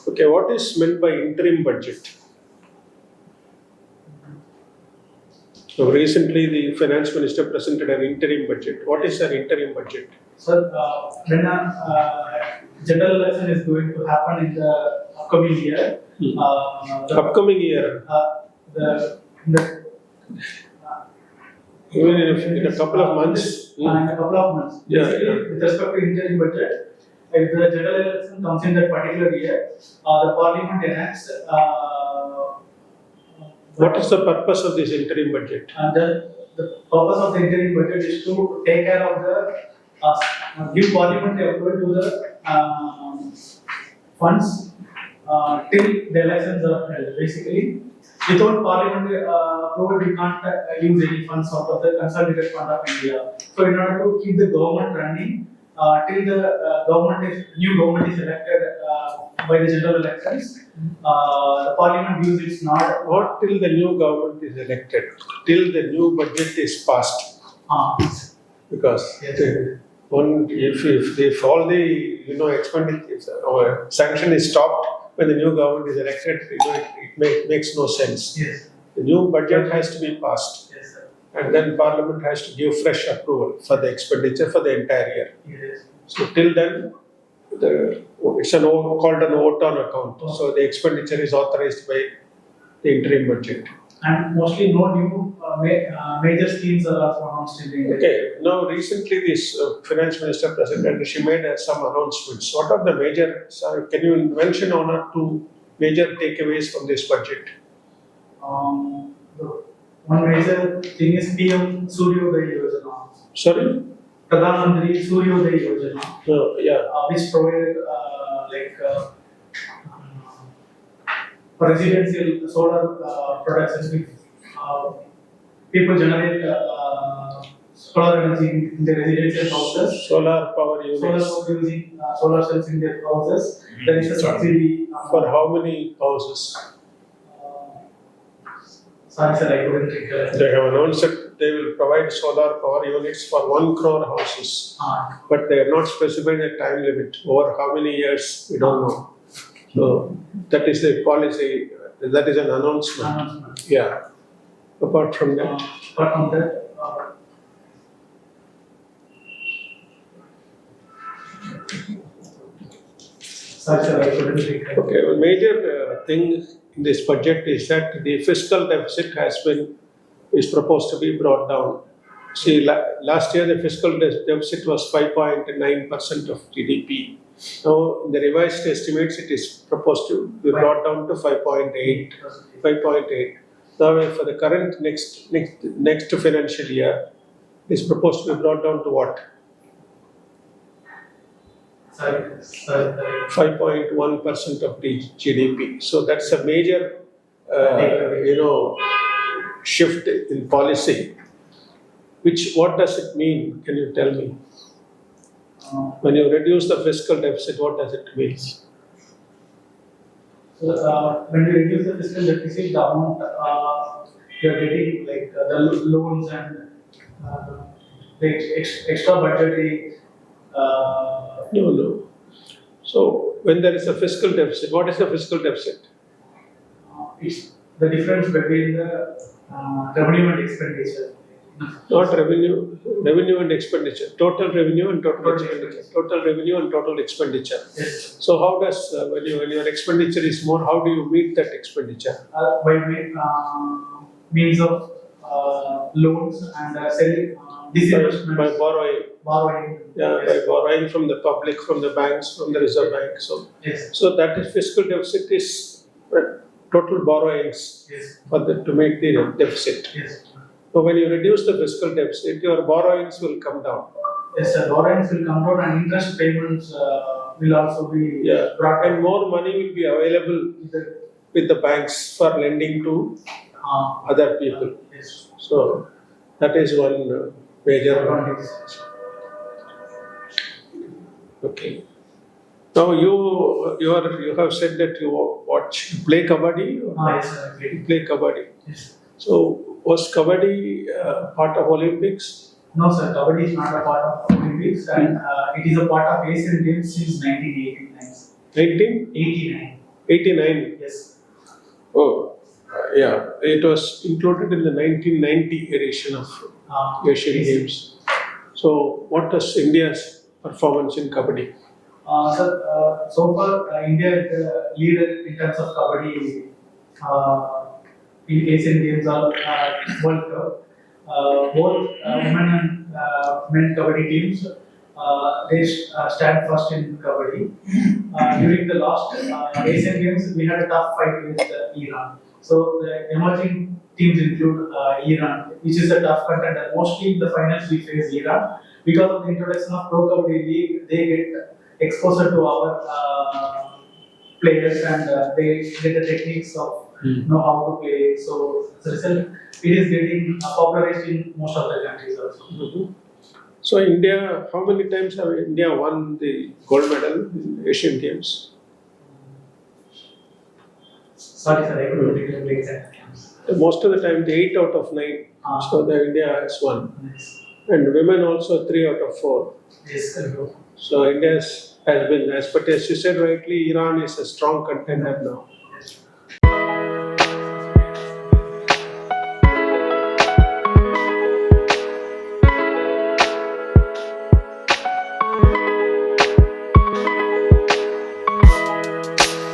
Okay, what is meant by interim budget? So recently the finance minister presented an interim budget. What is an interim budget? Sir, when a general election is going to happen in the upcoming year, Upcoming year, the even in a couple of months. in a couple of months. Yeah, Basically, yeah. with respect to interim budget, if the general election comes in that particular year, the parliament enacts. What is the purpose of this interim budget? And the purpose of the interim budget is to take care of the give parliamentary approval to the funds till the elections are held. Basically, without parliamentary approval, we can't use any funds out of the consolidated fund of India. So, in order to keep the government running till the new government is elected by the general elections, the parliament views it's Not till the new government is elected, till the new budget is passed. Because Yes. if all the expenditure or sanction is stopped when the new government is elected, it makes no sense. Yes. The new budget has to be passed, Yes, sir. and then Parliament has to give fresh approval for the expenditure for the entire year. Yes. So till then, it's called an vote on account. So the expenditure is authorized by the interim budget. And mostly no new major schemes are also announced in the interim. Okay, now recently this finance minister presented, she made some announcements. What are the major, can you mention one or two major takeaways from this budget? The one major thing is PM Suryodaya Yojana. Sorry? Pradhan Mantri Suryodaya Yojana, Yeah. which provided residential solar products. People generate solar energy in their residential houses. Solar power units. Solar power using solar cells in their houses. There is a subsidy For how many houses? Sorry, sir, I couldn't recollect. They have announced that they will provide solar power units for 1 crore houses. But they have not specified a time limit. Over how many years, we don't know. So that is the policy, that is an announcement. Yeah. Apart from that, Apart from that, sorry, sir, I couldn't recollect. okay, one major thing in this budget is that the fiscal deficit is proposed to be brought down. See, last year the fiscal deficit was 5.9% of GDP. Now, in the revised estimates, it is proposed to be brought down to 5.8. 5.8. Now, for the current next financial year, it is proposed to be brought down to what? Sorry. 5.1% of the GDP. So that's a major, shift in policy. What does it mean? Can you tell me? When you reduce the fiscal deficit, what does it mean? So, when we reduce the fiscal deficit, the amount you are getting, like the loans and the extra budgetary. No. So when there is a fiscal deficit, what is the fiscal deficit? It's the difference between the revenue and expenditure. Not revenue and expenditure. Total revenue and total expenditure. Total revenue and total expenditure. Yes. So how does, when your expenditure is more, how do you meet that expenditure? By means of loans and selling disinvestments. By borrowing. Yeah, Yes. by borrowing from the public, from the banks, from the Reserve Bank. Yes. So that is fiscal deficit is total borrowings Yes. to meet the deficit. Yes. So when you reduce the fiscal deficit, your borrowings will come down. Yes, sir. Borrowings will come down and interest payments will also be brought And more money will be available with the banks for lending to other people. Yes. So that is one major Advantage. Okay. Now you have said that you play kabaddi. Yes, sir. You play kabaddi. Yes. So was kabaddi part of Olympics? No, sir. Kabaddi is not a part of Olympics, and it is a part of Asian Games since 1989. 1989. 89. Yes. Oh, yeah. It was included in the 1990 edition of Asian Yes. Games. So, what was India's performance in Kabaddi? So far, India is the leader in terms of Kabaddi in Asian Games or World Cup. Both women and men Kabaddi teams, they stand first in Kabaddi. During the last Asian Games, we had a tough fight with Iran. So the emerging teams include Iran, which is a tough contender. Mostly in the finals we face Iran. Because of the introduction of Pro Kabaddi League, they get exposure to our players and they get the techniques of know how to play. So as a result, it is getting popularized in most of the countries also. Mhm. So, India, how many times have India won the gold medal in Asian Games? Sorry, sir, I couldn't remember the exact terms. Most of the time, the 8 out of 9. So, the India has won. Yes, And women also 3 out of 4. yes, So India has been, but as you said rightly, Iran is a strong contender now.